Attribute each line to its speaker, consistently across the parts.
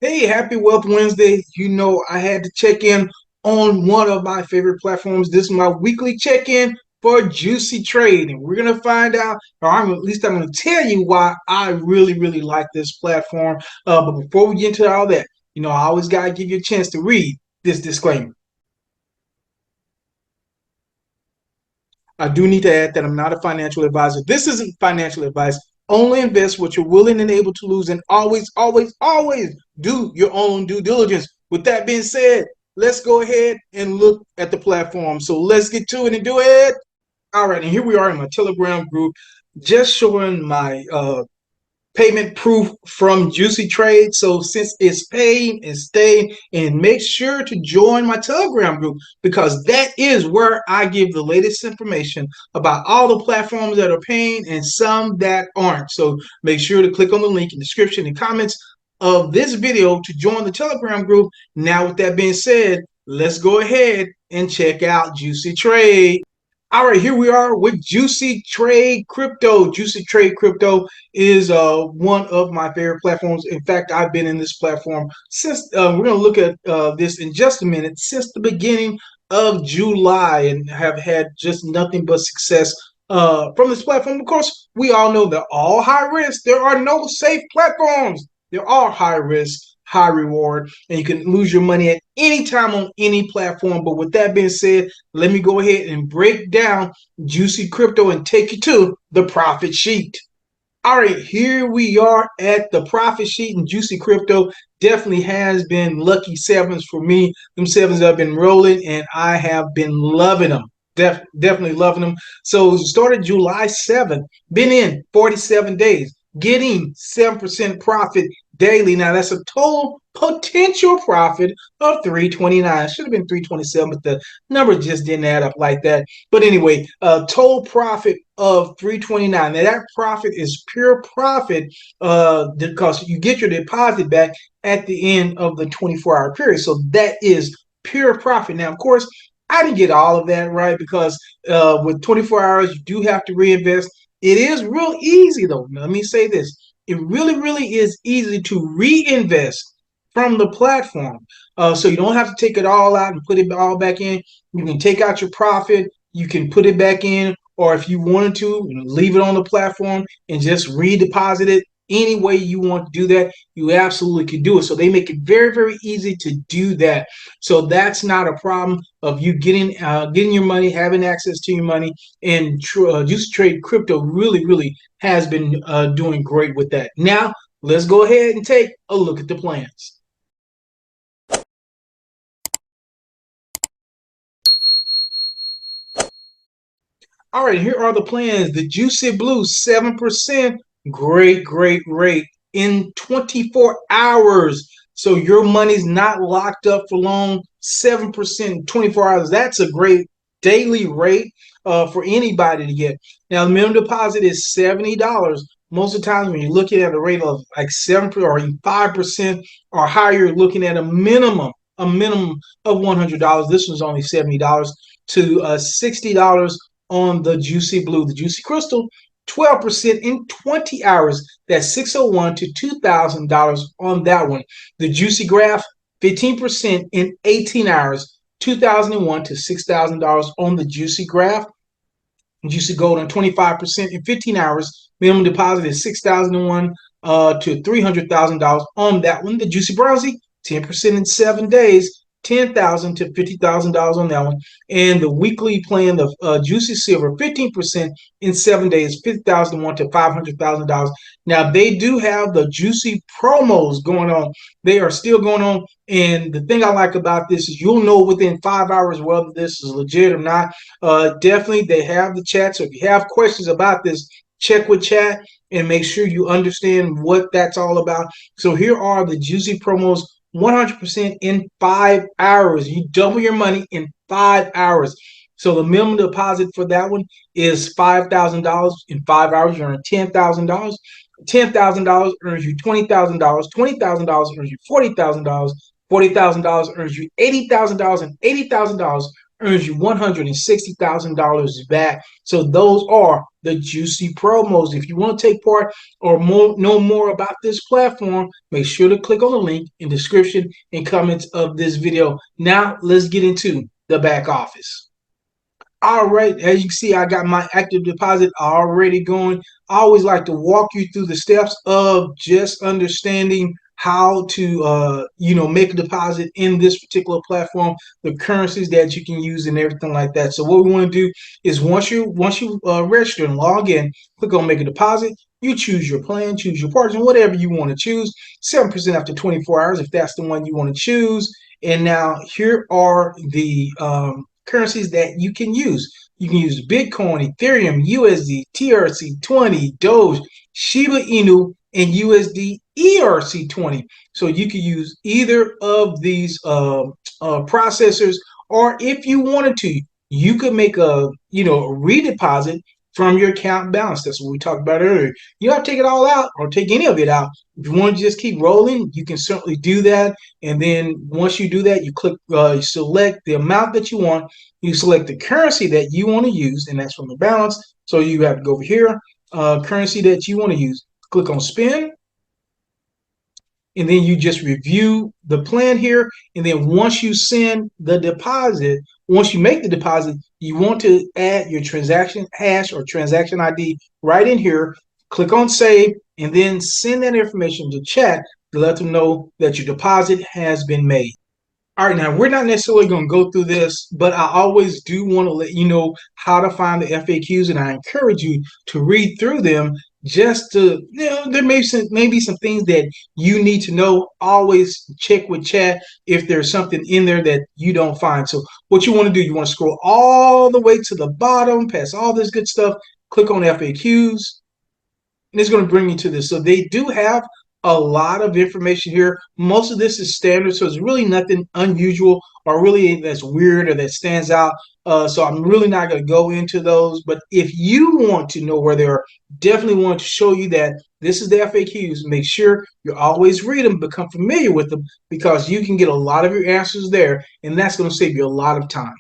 Speaker 1: Hey, happy Wealth Wednesday. You know, I had to check in on one of my favorite platforms. This is my weekly check in for Juicy Trade. And we're going to find out, or at least I'm going to tell you why I really like this platform. But before we get into all that, I always got to give you a chance to read this disclaimer. I do need to add that I'm not a financial advisor. This isn't financial advice. Only invest what you're willing and able to lose, and always do your own due diligence. With that being said, let's go ahead and look at the platform. So let's get to it and do it. All right, and here we are in my Telegram group, just showing my payment proof from Juicy Trade. So since it's paid and stayed, and make sure to join my Telegram group because that is where I give the latest information about all the platforms that are paying and some that aren't. So make sure to click on the link in the description and comments of this video to join the Telegram group. Now, with that being said, let's go ahead and check out Juicy Trade. All right, here we are with Juicy Trade Crypto. Juicy Trade Crypto is one of my favorite platforms. In fact, I've been in this platform since we're going to look at this in just a minute, since the beginning of July, and have had just nothing but success from this platform. Of course, we all know they're all high risk. There are no safe platforms. They're all high risk, high reward, and you can lose your money at any time on any platform. But with that being said, let me go ahead and break down Juicy Crypto and take you to the profit sheet. All right, here we are at the profit sheet, and Juicy Crypto definitely has been lucky sevens for me. Them sevens have been rolling, and I have been loving them. Definitely loving them. So started July 7th, been in 47 days, getting 7% profit daily. Now that's a total potential profit of 329. Should have been 327, but the number just didn't add up like that. But anyway, total profit of 329. Now that profit is pure profit because you get your deposit back at the end of the 24-hour period. So that is pure profit. Now, of course, I didn't get all of that right because with 24 hours, you do have to reinvest. It is real easy, though. Now, let me say this. It really is easy to reinvest from the platform. So you don't have to take it all out and put it all back in. You can take out your profit. You can put it back in. Or if you wanted to, leave it on the platform and just redeposit it. Any way you want to do that, you absolutely can do it. So they make it very easy to do that. So that's not a problem of you getting your money, having access to your money. And Juicy Trade Crypto really has been doing great with that. Now let's go ahead and take a look at the plans. All right, here are the plans. The Juicy Blue, 7%. Great rate in 24 hours. So your money's not locked up for long. 7%, 24 hours. That's a great daily rate for anybody to get. Now, the minimum deposit is $70. Most of the time, when you're looking at a rate of like 7% or 5% or higher, you're looking at a minimum of $100. This one's only $70 to $60 on the Juicy Blue. The Juicy Crystal, 12% in 20 hours. That's $601 to $2,000 on that one. The Juicy Graph, 15% in 18 hours. $2,001 to $6,000 on the Juicy Graph. Juicy Gold on 25% in 15 hours. Minimum deposit is $6,001 to $300,000 on that one. The Juicy Browsy, 10% in 7 days. $10,000 to $50,000 on that one, and the weekly plan of Juicy Silver, 15% in 7 days, $50,001 to $500,000. Now they do have the Juicy promos going on; they are still going on. And the thing I like about this is you'll know within 5 hours whether this is legit or not. Definitely, they have the chat. So if you have questions about this, check with chat and make sure you understand what that's all about. So here are the Juicy promos. 100% in 5 hours. You double your money in 5 hours. So the minimum deposit for that one is $5,000. In 5 hours, you earn $10,000. $10,000 earns you $20,000. $20,000 earns you $40,000. $40,000 earns you $80,000, and $80,000 earns you $160,000 back. So those are the juicy promos. If you want to take part or know more about this platform, make sure to click on the link in the description and comments of this video. Now let's get into the back office. All right, as you can see, I got my active deposit already going. I always like to walk you through the steps of just understanding how to make a deposit in this particular platform, the currencies that you can use and everything like that. So what we want to do is once you register and log in, click on make a deposit. You choose your plan, choose your partner, whatever you want to choose. 7% after 24 hours if that's the one you want to choose. And now here are the currencies that you can use. You can use Bitcoin, Ethereum, USD, TRC20, Doge, Shiba Inu, and USD ERC20. So you can use either of these processors, or if you wanted to, you could make a redeposit from your account balance. That's what we talked about earlier. You don't have to take it all out or take any of it out. If you want to just keep rolling, you can certainly do that. And then once you do that, you click, you select the amount that you want. You select the currency that you want to use, and that's from the balance. So you have to go over here, currency that you want to use. Click on spend. And then you just review the plan here. And then once you send the deposit, once you make the deposit, you want to add your transaction hash or transaction ID right in here. Click on save and then send that information to chat to let them know that your deposit has been made. All right, now we're not necessarily going to go through this, but I always do want to let you know how to find the FAQs, and I encourage you to read through them just to, there may be some things that you need to know. Always check with chat if there's something in there that you don't find. So what you want to do, you want to scroll all the way to the bottom, past all this good stuff, click on FAQs, and it's going to bring you to this. So they do have a lot of information here. Most of this is standard, so it's really nothing unusual or really that's weird or that stands out. So I'm really not going to go into those. But if you want to know where they are, definitely want to show you that this is the FAQs. Make sure you always read them, become familiar with them, because you can get a lot of your answers there, and that's going to save you a lot of time.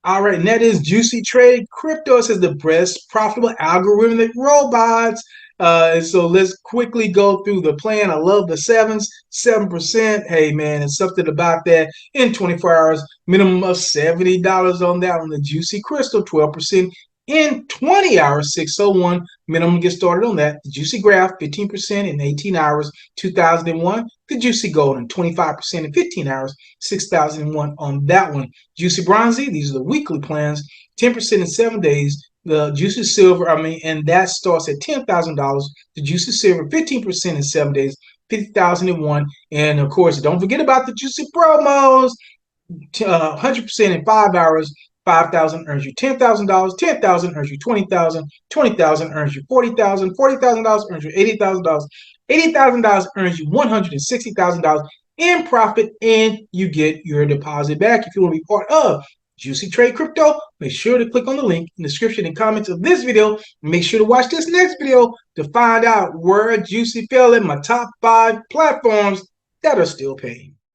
Speaker 1: All right, and that is Juicy Trade Crypto. It says the best profitable algorithmic robots. And so let's quickly go through the plan. I love the 7%. Hey, man, it's something about that. In 24 hours, minimum of $70 on that on the Juicy Crystal, 12%. In 20 hours, 601, minimum get started on that. The Juicy Graph, 15% in 18 hours, 2001. The Juicy Golden, 25% in 15 hours, 6,001 on that one. Juicy Bronzy, these are the weekly plans, 10% in 7 days. The Juicy Silver, and that starts at $10,000. The Juicy Silver, 15% in 7 days, 50,001. And of course, don't forget about the Juicy Promos, 100% in 5 hours. 5,000 earns you $10,000. 10,000 earns you 20,000. 20,000 earns you 40,000. $40,000 earns you $80,000. $80,000 earns you $160,000 in profit, and you get your deposit back. If you want to be part of Juicy Trade Crypto, make sure to click on the link in the description and comments of this video. Make sure to watch this next video to find out where Juicy fell in my top 5 platforms that are still paying.